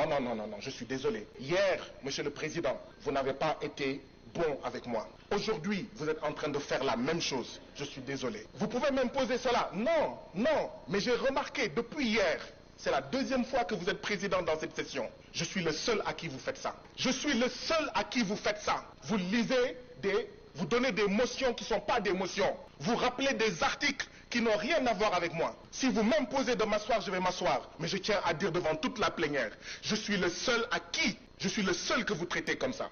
non, je suis désolé. Hier, Monsieur le Président, vous n'avez pas été bon avec moi. Aujourd'hui, vous êtes en train de faire la même chose. Je suis désolé. Vous pouvez m'imposer cela? Non, mais j'ai remarqué depuis hier, c'est la deuxième fois que vous êtes président dans cette session. Je suis le seul à qui vous faites ça. Je suis le seul à qui vous faites ça. Vous lisez vous donnez des motions qui ne sont pas des motions. Vous rappelez des articles qui n'ont rien à voir avec moi. Si vous m'imposez de m'asseoir, je vais m'asseoir. Mais je tiens à dire devant toute la plénière, je suis le seul que vous traitez comme ça.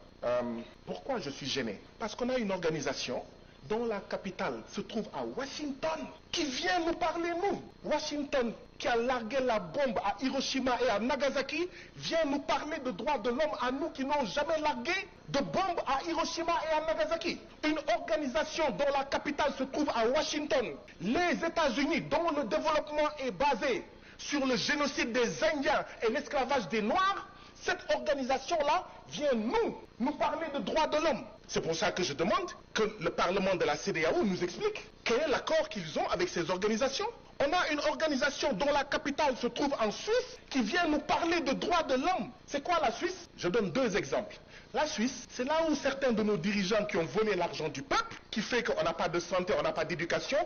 Pourquoi je suis gêné? Parce qu'on a une organisation dont la capitale se trouve à Washington, qui vient nous parler, nous. Washington, qui a largué la bombe à Hiroshima et à Nagasaki, vient nous parler de droits de l'homme à nous qui n'ont jamais largué de bombe à Hiroshima et à Nagasaki. Une organisation dont la capitale se trouve à Washington. Les États-Unis, dont le développement est basé sur le génocide des Indiens et l'esclavage des Noirs, cette organisation-là vient nous parler de droits de l'homme. C'est pour ça que je demande que le Parlement de la CEDEAO nous explique quel est l'accord qu'ils ont avec ces organisations. On a une organisation dont la capitale se trouve en Suisse qui vient nous parler de droits de l'homme. C'est quoi la Suisse? Je donne deux exemples. La Suisse, c'est là où certains de nos dirigeants qui ont volé l'argent du peuple, qui fait qu'on n'a pas de santé, on n'a pas d'éducation,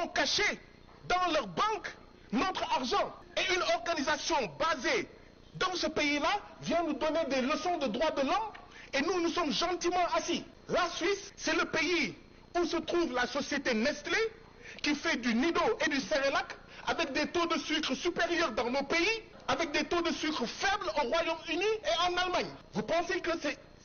ont caché dans leur banque notre argent. Et une organisation basée dans ce pays-là vient nous donner des leçons de droits de l'homme et nous sommes gentiment assis. La Suisse, c'est le pays où se trouve la société Nestlé qui fait du Nido et du Cerelac avec des taux de sucre supérieurs dans nos pays, avec des taux de sucre faibles au Royaume-Uni et en Allemagne. Vous pensez que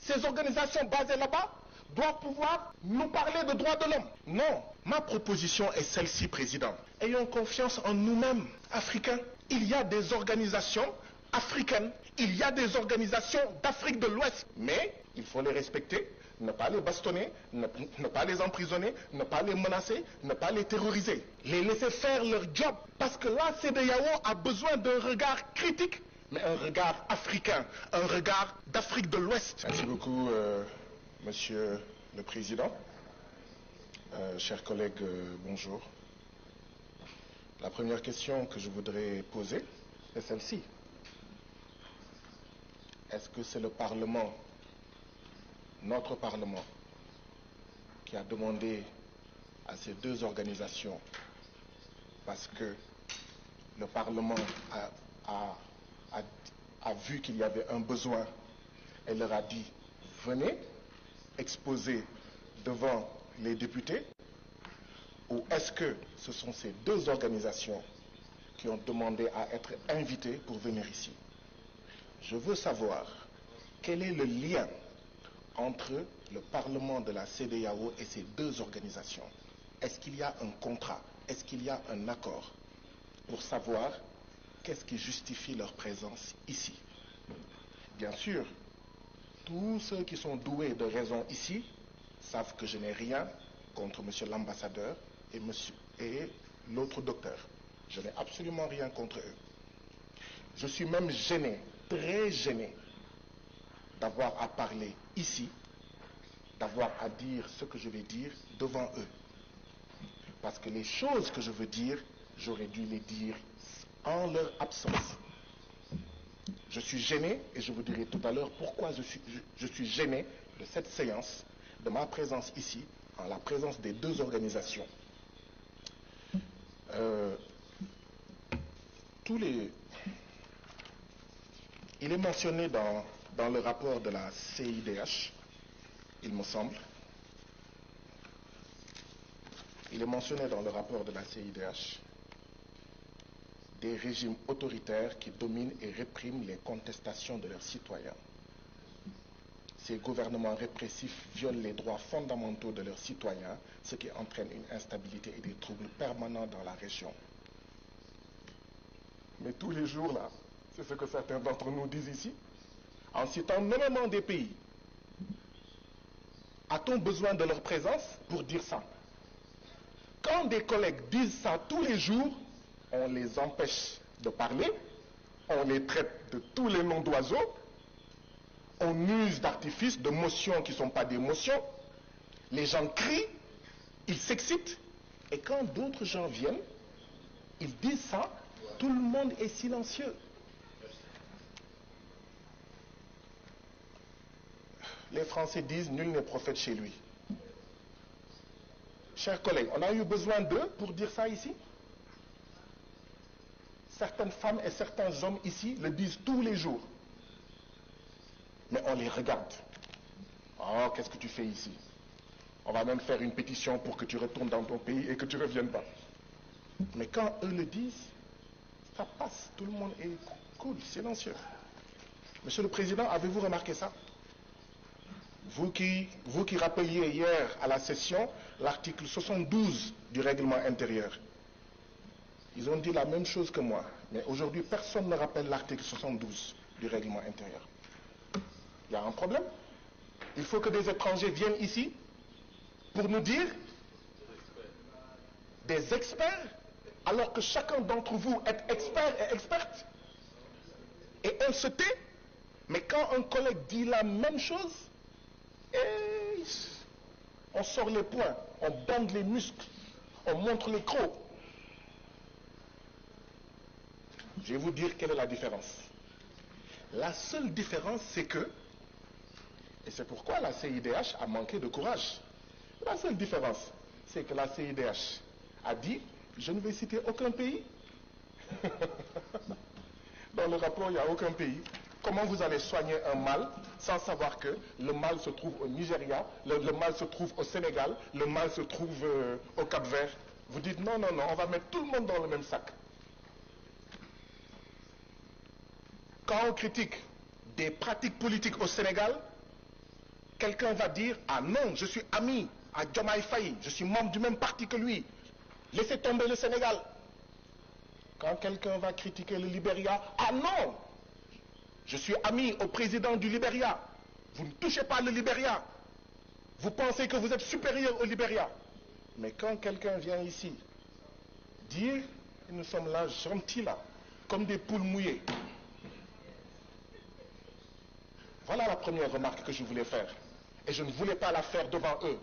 ces organisations basées là-bas doivent pouvoir nous parler de droits de l'homme? Non. Ma proposition est celle-ci, Président. Ayons confiance en nous-mêmes, Africains. Il y a des organisations africaines, il y a des organisations d'Afrique de l'Ouest, mais il faut les respecter, ne pas les bastonner, ne pas les emprisonner, ne pas les menacer, ne pas les terroriser, les laisser faire leur job, parce que la CEDEAO a besoin d'un regard critique, mais un regard africain, un regard d'Afrique de l'Ouest. Merci beaucoup, Monsieur le Président. Chers collègues, bonjour. La première question que je voudrais poser est celle-ci. Est-ce que c'est le Parlement, notre Parlement, qui a demandé à ces deux organisations, parce que le Parlement a vu qu'il y avait un besoin et leur a dit « venez exposer devant les députés » ou est-ce que ce sont ces deux organisations qui ont demandé à être invitées pour venir ici? Je veux savoir quel est le lien entre le Parlement de la CEDEAO et ces deux organisations. Est-ce qu'il y a un contrat? Est-ce qu'il y a un accord pour savoir qu'est-ce qui justifie leur présence ici? Bien sûr, tous ceux qui sont doués de raison ici savent que je n'ai rien contre monsieur l'ambassadeur et l'autre docteur. Je n'ai absolument rien contre eux. Je suis même gêné, très gêné, d'avoir à parler ici, d'avoir à dire ce que je vais dire devant eux. Parce que les choses que je veux dire, j'aurais dû les dire en leur absence. Je suis gêné, et je vous dirai tout à l'heure pourquoi je suis gêné de cette séance, de ma présence ici, en la présence des deux organisations. Il est mentionné dans le rapport de la CIDH, il me semble. Il est mentionné dans le rapport de la CIDH des régimes autoritaires qui dominent et répriment les contestations de leurs citoyens. Ces gouvernements répressifs violent les droits fondamentaux de leurs citoyens, ce qui entraîne une instabilité et des troubles permanents dans la région. Mais tous les jours, là, c'est ce que certains d'entre nous disent ici, en citant nommément des pays. A-t-on besoin de leur présence pour dire ça? Quand des collègues disent ça tous les jours, on les empêche de parler, on les traite de tous les noms d'oiseaux, on use d'artifices, de motions qui ne sont pas des motions, les gens crient, ils s'excitent, et quand d'autres gens viennent, ils disent ça, tout le monde est silencieux. Les Français disent nul n'est prophète chez lui. Chers collègues, on a eu besoin d'eux pour dire ça ici. Certaines femmes et certains hommes ici le disent tous les jours. Mais on les regarde. Oh, qu'est-ce que tu fais ici? On va même faire une pétition pour que tu retournes dans ton pays et que tu ne reviennes pas. Mais quand eux le disent, ça passe. Tout le monde est cool, silencieux. Monsieur le Président, avez-vous remarqué ça? Vous qui rappeliez hier à la session l'article 72 du règlement intérieur. Ils ont dit la même chose que moi. Mais aujourd'hui, personne ne rappelle l'article 72 du règlement intérieur. Il y a un problème. Il faut que des étrangers viennent ici pour nous dire des experts, alors que chacun d'entre vous est expert et experte. Et on se tait. Mais quand un collègue dit la même chose, on sort les poings, on bande les muscles, on montre les crocs. Je vais vous dire quelle est la différence. La seule différence, c'est que, et c'est pourquoi la CIDH a manqué de courage. La seule différence, c'est que la CIDH a dit, je ne vais citer aucun pays. Dans le rapport, il n'y a aucun pays. Comment vous allez soigner un mal sans savoir que le mal se trouve au Nigeria, le mal se trouve au Sénégal, le mal se trouve au Cap-Vert? Vous dites non, non, non, on va mettre tout le monde dans le même sac. Quand on critique des pratiques politiques au Sénégal, quelqu'un va dire, ah non, je suis ami à Diomaye Faye, je suis membre du même parti que lui. Laissez tomber le Sénégal. Quand quelqu'un va critiquer le Libéria, ah non, je suis ami au président du Libéria. Vous ne touchez pas le Libéria. Vous pensez que vous êtes supérieur au Libéria. Mais quand quelqu'un vient ici dire, nous sommes là gentils là, comme des poules mouillées. Voilà la première remarque que je voulais faire. Et je ne voulais pas la faire devant eux.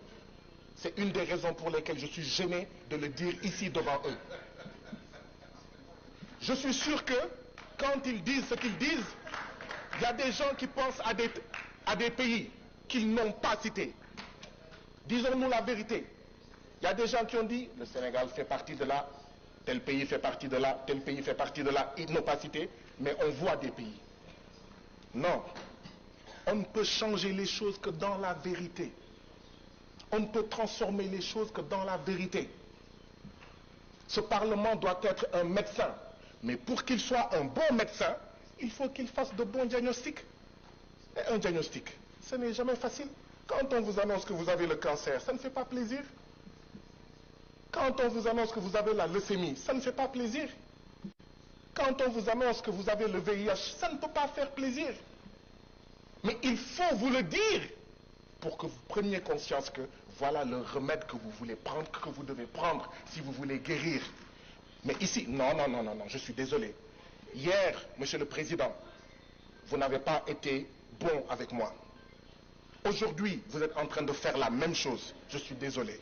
C'est une des raisons pour lesquelles je suis gêné de le dire ici devant eux. Je suis sûr que quand ils disent ce qu'ils disent, il y a des gens qui pensent à des pays qu'ils n'ont pas cités. Disons-nous la vérité. Il y a des gens qui ont dit, le Sénégal fait partie de là, tel pays fait partie de là, tel pays fait partie de là, ils n'ont pas cité, mais on voit des pays. Non. On ne peut changer les choses que dans la vérité. On ne peut transformer les choses que dans la vérité. Ce Parlement doit être un médecin. Mais pour qu'il soit un bon médecin, il faut qu'il fasse de bons diagnostics. Et un diagnostic, ce n'est jamais facile. Quand on vous annonce que vous avez le cancer, ça ne fait pas plaisir. Quand on vous annonce que vous avez la leucémie, ça ne fait pas plaisir. Quand on vous annonce que vous avez le VIH, ça ne peut pas faire plaisir. Mais il faut vous le dire pour que vous preniez conscience que voilà le remède que vous voulez prendre, que vous devez prendre si vous voulez guérir. Mais ici, non, non, non, non, non, je suis désolé. Hier, Monsieur le Président, vous n'avez pas été bon avec moi. Aujourd'hui, vous êtes en train de faire la même chose. Je suis désolé.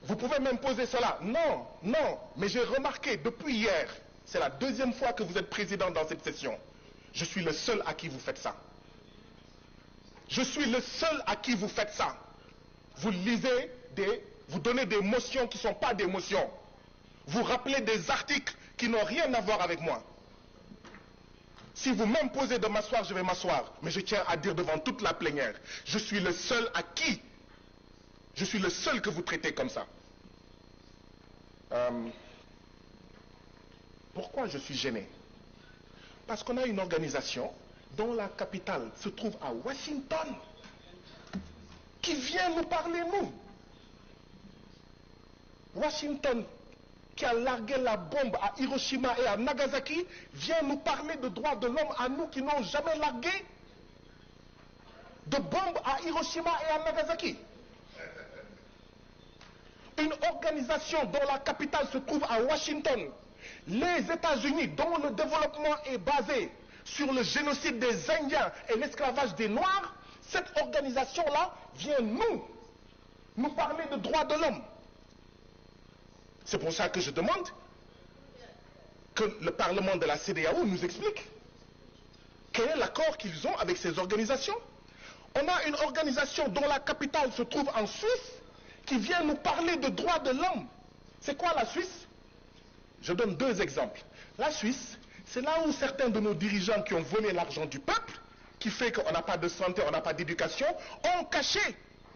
Vous pouvez même poser cela. Non, non, mais j'ai remarqué depuis hier, c'est la deuxième fois que vous êtes président dans cette session. Je suis le seul à qui vous faites ça. Je suis le seul à qui vous faites ça. Vous lisez vous donnez des motions qui ne sont pas des motions. Vous rappelez des articles qui n'ont rien à voir avec moi. Si vous m'imposez de m'asseoir, je vais m'asseoir. Mais je tiens à dire devant toute la plénière, je suis le seul à qui? Je suis le seul que vous traitez comme ça. Pourquoi je suis gêné? Parce qu'on a une organisation dont la capitale se trouve à Washington, qui vient nous parler, nous. Washington, qui a largué la bombe à Hiroshima et à Nagasaki, vient nous parler de droits de l'homme à nous qui n'ont jamais largué de bombes à Hiroshima et à Nagasaki. Une organisation dont la capitale se trouve à Washington, les États-Unis, dont le développement est basé sur le génocide des Indiens et l'esclavage des Noirs, cette organisation-là vient nous parler de droits de l'homme. C'est pour ça que je demande que le Parlement de la CEDEAO nous explique quel est l'accord qu'ils ont avec ces organisations. On a une organisation dont la capitale se trouve en Suisse qui vient nous parler de droits de l'homme. C'est quoi la Suisse? Je donne deux exemples. La Suisse, c'est là où certains de nos dirigeants qui ont volé l'argent du peuple, qui fait qu'on n'a pas de santé, on n'a pas d'éducation, ont caché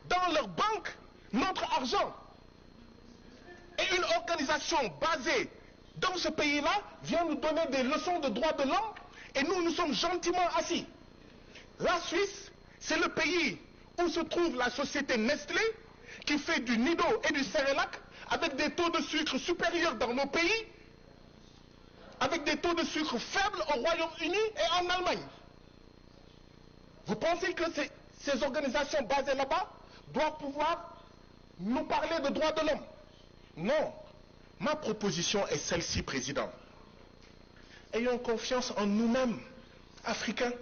dans leur banque notre argent. Et une organisation basée dans ce pays-là vient nous donner des leçons de droits de l'homme et nous sommes gentiment assis. La Suisse, c'est le pays où se trouve la société Nestlé qui fait du Nido et du Cerelac avec des taux de sucre supérieurs dans nos pays, avec des taux de sucre faibles au Royaume-Uni et en Allemagne. Vous pensez que ces organisations basées là-bas doivent pouvoir nous parler de droits de l'homme? Non. Ma proposition est celle-ci, Président. Ayons confiance en nous-mêmes, Africains.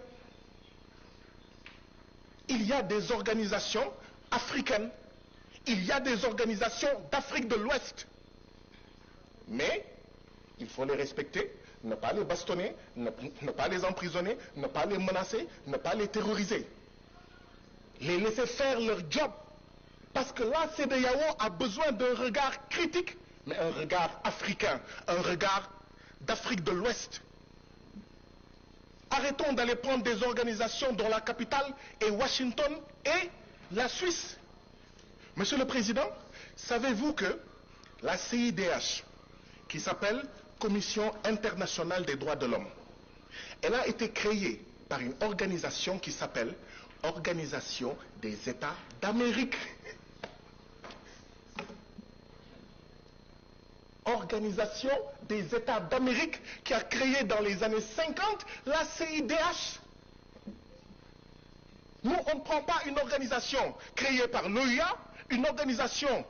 Il y a des organisations africaines, il y a des organisations d'Afrique de l'Ouest. Mais il faut les respecter, ne pas les bastonner, ne pas les emprisonner, ne pas les menacer, ne pas les terroriser. Les laisser faire leur job. Parce que la CEDEAO a besoin d'un regard critique, mais un regard africain, un regard d'Afrique de l'Ouest. Arrêtons d'aller prendre des organisations dont la capitale est Washington et la Suisse. Monsieur le Président, savez-vous que la CIDH, qui s'appelle Commission internationale des droits de l'homme, elle a été créée par une organisation qui s'appelle Organisation des États d'Amérique. Organisation des États d'Amérique qui a créé dans les années 50 la CIDH. Nous, on ne prend pas une organisation créée par l'OUA, une organisation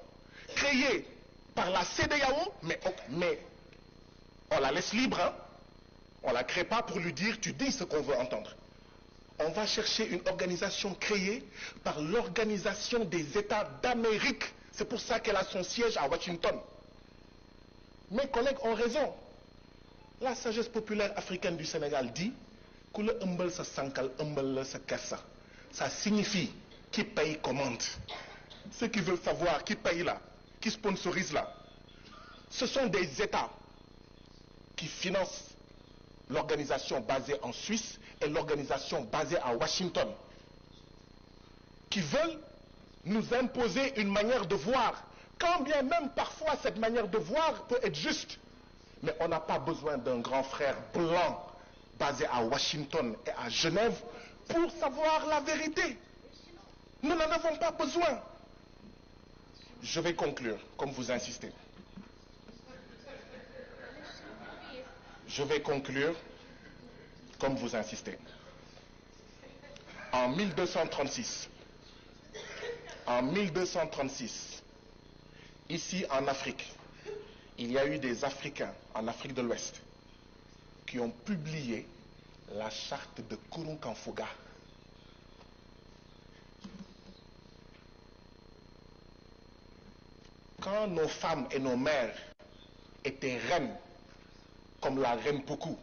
créée par la CEDEAO, mais on la laisse libre. Hein? On ne la crée pas pour lui dire tu dis ce qu'on veut entendre. On va chercher une organisation créée par l'Organisation des États d'Amérique. C'est pour ça qu'elle a son siège à Washington. Mes collègues ont raison. La sagesse populaire africaine du Sénégal dit que le umbel sa sankal, umbel sa kassa. Ça signifie qui paye commande. Ceux qui veulent savoir qui paye là, qui sponsorise là, ce sont des États qui financent l'organisation basée en Suisse et l'organisation basée à Washington, qui veulent nous imposer une manière de voir. Quand bien même parfois cette manière de voir peut être juste, mais on n'a pas besoin d'un grand frère blanc basé à Washington et à Genève pour savoir la vérité. Nous n'en avons pas besoin. Je vais conclure, comme vous insistez. Je vais conclure, comme vous insistez. En 1236, ici en Afrique, il y a eu des Africains en Afrique de l'Ouest qui ont publié la charte de Kurunkanfuga. Quand nos femmes et nos mères étaient reines, comme la reine Poukou,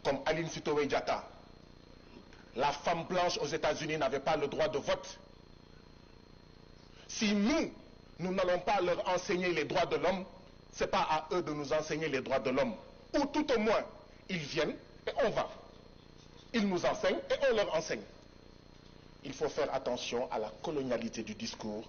comme Aline Sitoé Diatta, la femme blanche aux États-Unis n'avait pas le droit de vote. Si nous n'allons pas leur enseigner les droits de l'homme, ce n'est pas à eux de nous enseigner les droits de l'homme. Ou tout au moins, ils viennent et on va. Ils nous enseignent et on leur enseigne. Il faut faire attention à la colonialité du discours.